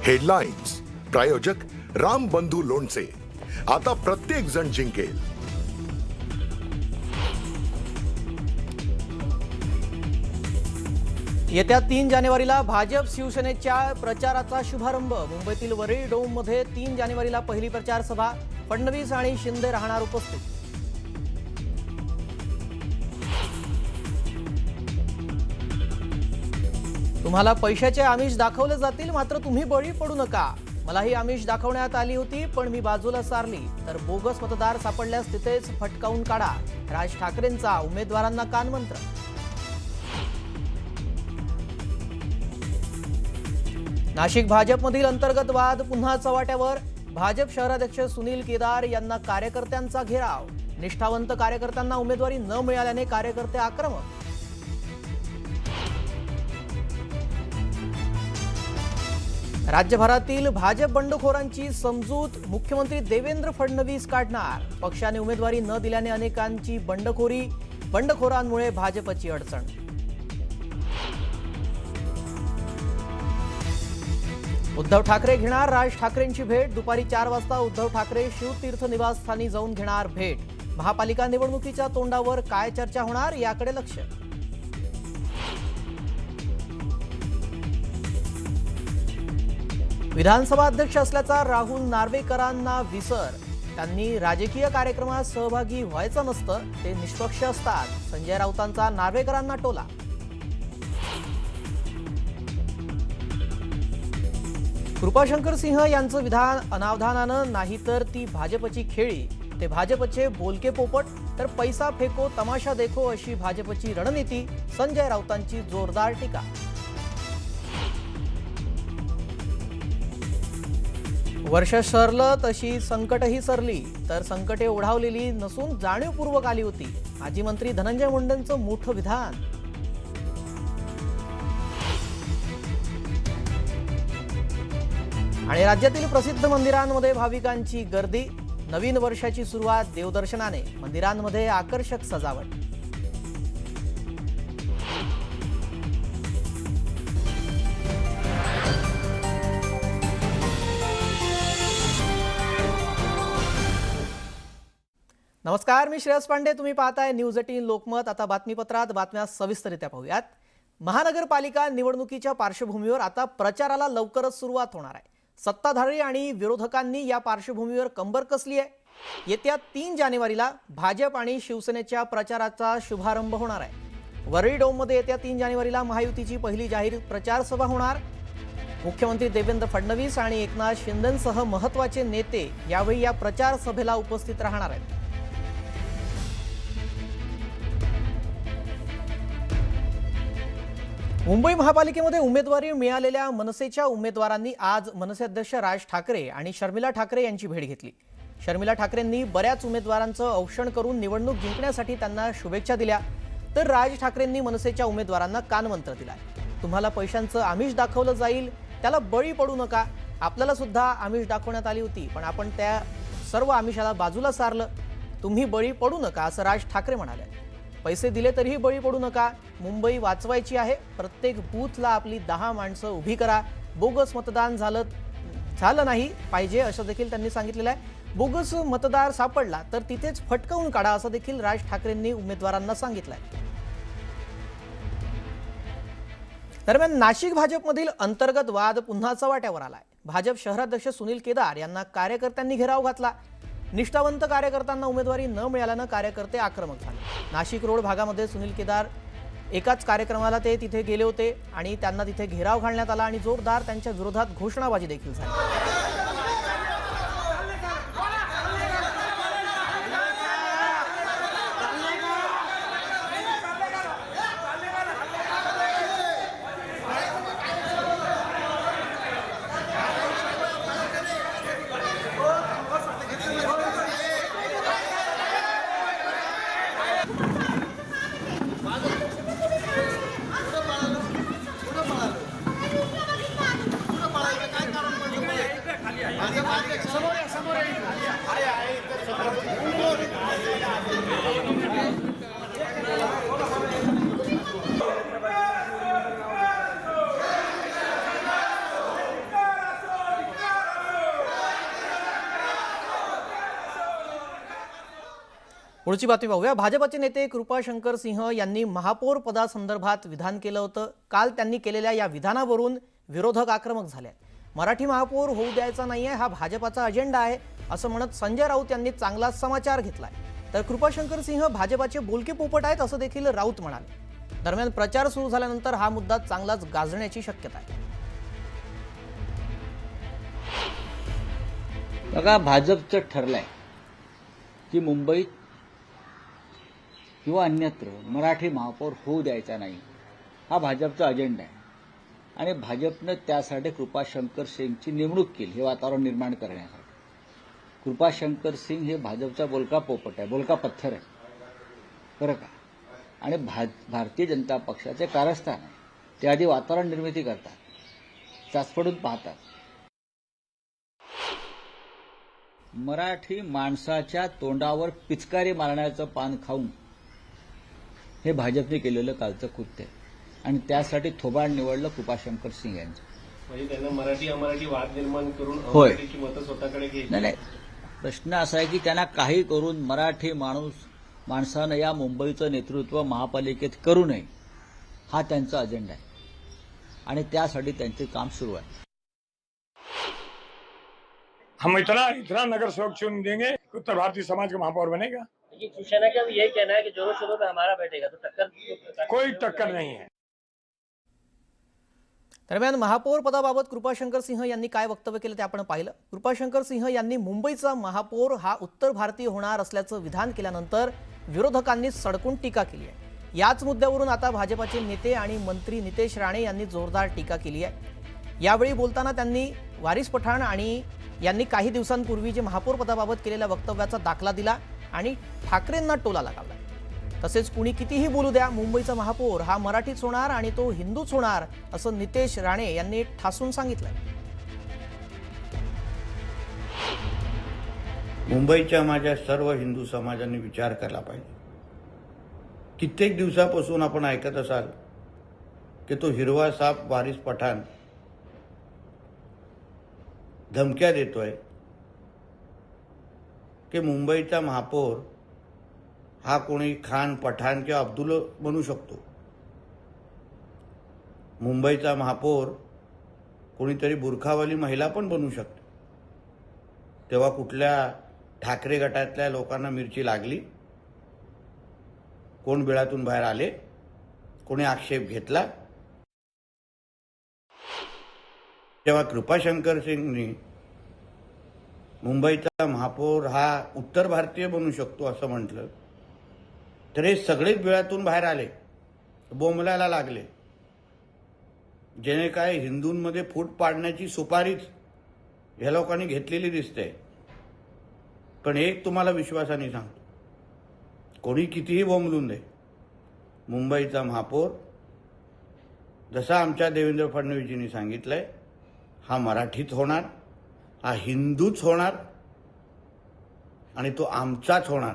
Headlines प्रायोजक राम बंधू लोणचे. आता प्रत्येक जण जिंकेल. येत्या 3 जानेवारीला भाजप शिवसेनेच्या प्रचाराचा शुभारंभ. मुंबईतील वरळी डोममध्ये 3 जानेवारीला पहिली प्रचार सभा. फडणवीस आणि शिंदे राहणार उपस्थित. तुम्हाला पैशाचे आमिष दाखवले जातील, मात्र तुम्ही बळी पडू नका. मलाही आमिष दाखवण्यात आली होती, पण मी बाजूला सारली. तर बोगस मतदार सापडल्यास तिथेच फटकावून काढा. राज ठाकरेंचा उमेदवारांना कानमंत्र. नाशिक भाजपमधील अंतर्गत वाद पुन्हा चव्हाट्यावर. भाजप शहराध्यक्ष सुनील केदार यांना कार्यकर्त्यांचा घेराव. निष्ठावंत कार्यकर्त्यांना उमेदवारी न मिळाल्याने कार्यकर्ते आक्रमक. राज्यभरातील भाजप बंडखोरांची समजूत. मुख्यमंत्री देवेंद्र फडणवीस काढणार. पक्षाने उमेदवारी न दिल्याने अनेकांची बंडखोरी. बंडखोरांमुळे भाजपची अडचण. उद्धव ठाकरे घेणार राज ठाकरेंची भेट. दुपारी 4 वाजता उद्धव ठाकरे शिवतीर्थ निवासस्थानी जाऊन घेणार भेट. महापालिका निवडणुकीच्या तोंडावर काय चर्चा होणार याकडे लक्ष. विधानसभा अध्यक्ष असल्याचा राहुल नार्वेकरांना विसर. त्यांनी राजकीय कार्यक्रमात सहभागी व्हायचं नसतं, ते निष्पक्ष असतात. संजय राऊतांचा नार्वेकरांना टोला. कृपाशंकर सिंह यांचं विधान अनावधानानं नाही तर ती भाजपची खेळी. ते भाजपचे बोलके पोपट, तर पैसा फेको तमाशा देखो अशी भाजपची रणनीती. संजय राऊतांची जोरदार टीका. वर्ष सरलं तशी संकटही सरली. तर संकटे ओढावलेली नसून जाणीवपूर्वक आली होती. माजी मंत्री धनंजय मुंडेंचं मोठं विधान. आणि राज्यातील प्रसिद्ध मंदिरांमध्ये भाविकांची गर्दी. नवीन वर्षाची सुरुवात देवदर्शनाने. मंदिरांमध्ये आकर्षक सजावट. नमस्कार, मी श्रेयस पांडे. तुम्ही पाहताय न्यूज 18 लोकमत. आता बातमीपत्रात बातम्या सविस्तररित्या पाहूयात. महानगरपालिका निवडणुकीच्या पार्श्वभूमीवर आता प्रचाराला लवकरच सुरुवात होणार आहे. सत्ताधारी आणि विरोधकांनी या पार्श्वभूमीवर कंबर कसली आहे. येत्या 3 जानेवारीला भाजप आणि शिवसेनेच्या प्रचाराचा शुभारंभ होणार आहे. वरळी डोममध्ये येत्या 3 जानेवारीला महायुतीची पहिली जाहीर प्रचार सभा होणार. मुख्यमंत्री देवेंद्र फडणवीस आणि एकनाथ शिंदेंसह महत्त्वाचे नेते यावेळी या प्रचार सभेला उपस्थित राहणार आहेत. मुंबई महापालिकेमध्ये उमेदवारी मिळालेल्या मनसेच्या उमेदवारांनी आज मनसे अध्यक्ष राज ठाकरे आणि शर्मिला ठाकरे यांची भेट घेतली. शर्मिला ठाकरेंनी बऱ्याच उमेदवारांचं औक्षण करून निवडणूक जिंकण्यासाठी त्यांना शुभेच्छा दिल्या. तर राज ठाकरेंनी मनसेच्या उमेदवारांना कानमंत्र दिला. तुम्हाला पैशांचं आमिष दाखवलं जाईल, त्याला बळी पडू नका. आपल्याला सुद्धा आमिष दाखवण्यात आली होती, पण आपण त्या सर्व आमिषाला बाजूला सारलं. तुम्ही बळी पडू नका असं राज ठाकरे म्हणाले. पैसे दिले तरीही बळी पडू नका. मुंबई वाचवायची आहे. प्रत्येक बूथला आपली 10 माणसं उभी करा. बोगस मतदान झालं नाही पाहिजे असं देखील त्यांनी सांगितलेलं आहे. बोगस मतदार सापडला तर तिथेच फटकावून काढा असं देखील राज ठाकरेंनी उमेदवारांना सांगितलं आहे. दरम्यान नाशिक भाजपमधील अंतर्गत वाद पुन्हा चव्हाट्यावर आलाय. भाजप शहराध्यक्ष सुनील केदार यांना कार्यकर्त्यांनी घेराव घातला. निष्ठावंत कार्यकर्त्यांना उमेदवारी न मिळाल्यानं कार्यकर्ते आक्रमक झाले. नाशिक रोड भागामध्ये सुनील केदार एकाच कार्यक्रमाला ते तिथे गेले होते आणि त्यांना तिथे घेराव घालण्यात आला आणि जोरदार त्यांच्या विरोधात घोषणाबाजी देखील झाली. पुढची बातमी पाहूया. भाजपचे नेते कृपाशंकर सिंह यांनी महापौर पदासंदर्भात विधान केलं होतं. काल त्यांनी केलेल्या या विधानावरून विरोधक आक्रमक झाले. मराठी महापौर होऊ द्यायचा नाहीये, हा भाजपाचा अजेंडा आहे असं म्हणत संजय राऊत यांनी चांगला समाचार घेतलाय. तर कृपाशंकर सिंह भाजपाचे बोलके पोपट आहेत असं देखील राऊत म्हणाले. दरम्यान प्रचार सुरू झाल्यानंतर हा मुद्दा चांगलाच गाजण्याची शक्यता आहे. बघा, भाजपचं ठरलंय की मुंबईत किंवा अन्यत्र मराठी महापौर होऊ द्यायचा नाही, हा भाजपचा अजेंडा आहे. आणि भाजपनं त्यासाठी कृपाशंकर सिंगची नेमणूक केली, हे वातावरण निर्माण करण्यासाठी. कृपाशंकर सिंग हे भाजपचा बोलका पोपट आहे, बोलका पत्थर आहे, बरं का. आणि भारतीय जनता पक्षाचे कारस्थान आहे. ते आधी वातावरण निर्मिती करतात, चाचपडून पाहतात. मराठी माणसाच्या तोंडावर पिचकारी मारण्याचं पान खाऊन हे भाजपने केलेलं कालचं कृत्य आहे. आणि त्यासाठी थोबाड निवडलं कृपाशंकर सिंग यांचं. म्हणजे त्यांना मराठी अमराठी वाद निर्माण करून होय. अमराठीची मतं स्वतःकडे घ्यायची. नाही, प्रश्न असा आहे की त्यांना काही करून मराठी माणसानं या मुंबईचं नेतृत्व महापालिकेत करू नये, हा त्यांचा अजेंडा आहे. आणि त्यासाठी त्यांचे काम सुरू आहे. हम इतना नगर सेवक चुन देंगे, उत्तर भारतीय समाज का महापौर बनेगा। लेकिन शिवसेना का भी यही कहना है कि जोरों शोरों पे हमारा बैठेगा, तो टक्कर कोई टक्कर नहीं है। दरम्यान महापौर पदाबाबत कृपाशंकर सिंह यांनी काय वक्तव्य केलं ते आपण पाहिलं. कृपाशंकर सिंह यांनी मुंबईचा महापौर हा उत्तर भारतीय होणार असल्याचं विधान केल्यानंतर विरोधकांनी सडकून टीका केली आहे. याच मुद्द्यावरून आता भाजपाचे नेते आणि मंत्री नितेश राणे यांनी जोरदार टीका केली आहे. यावेळी बोलताना त्यांनी वारिस पठाण आणि यांनी काही दिवसांपूर्वी जे महापौर पदाबाबत केलेल्या वक्तव्याचा दाखला दिला आणि ठाकरेंना टोला लगावला. तसेच कुणी कितीही बोलू द्या, मुंबईचा महापौर हा मराठीच होणार आणि तो हिंदूच होणार असं नितेश राणे यांनी ठासून सांगितलं. मुंबईच्या माझ्या सर्व हिंदू समाजाने विचार केला पाहिजे. कित्येक दिवसापासून आपण ऐकत असाल की तो हिरवा साप वारिस पठाण धमक्या देतोय की मुंबईचा महापौर हा कोणी खान, पठाण किंवा अब्दुल बनू शकतो. मुंबईचा महापौर कोणीतरी बुरखावाली महिला पण बनू शकते. तेव्हा कुठल्या ठाकरे गटातल्या लोकांना मिरची लागली, कोण बिळातून बाहेर आले, कोणी आक्षेप घेतला. जेव्हा कृपाशंकर सिंगनी मुंबईचा महापौर हा उत्तर भारतीय बनू शकतो असं म्हटलं, तर हे सगळेच बिळातून बाहेर आले, बोंबलायला लागले. जेणे काय हिंदूंमध्ये फूट पाडण्याची सुपारीच ह्या लोकांनी घेतलेली दिसते. पण एक तुम्हाला विश्वासाने सांगतो, कोणी कितीही बोंबलून दे, मुंबईचा महापौर जसा आमच्या देवेंद्र फडणवीसजींनी सांगितलंय, हा मराठीच होणार, हा हिंदूच होणार आणि तो आमचाच होणार.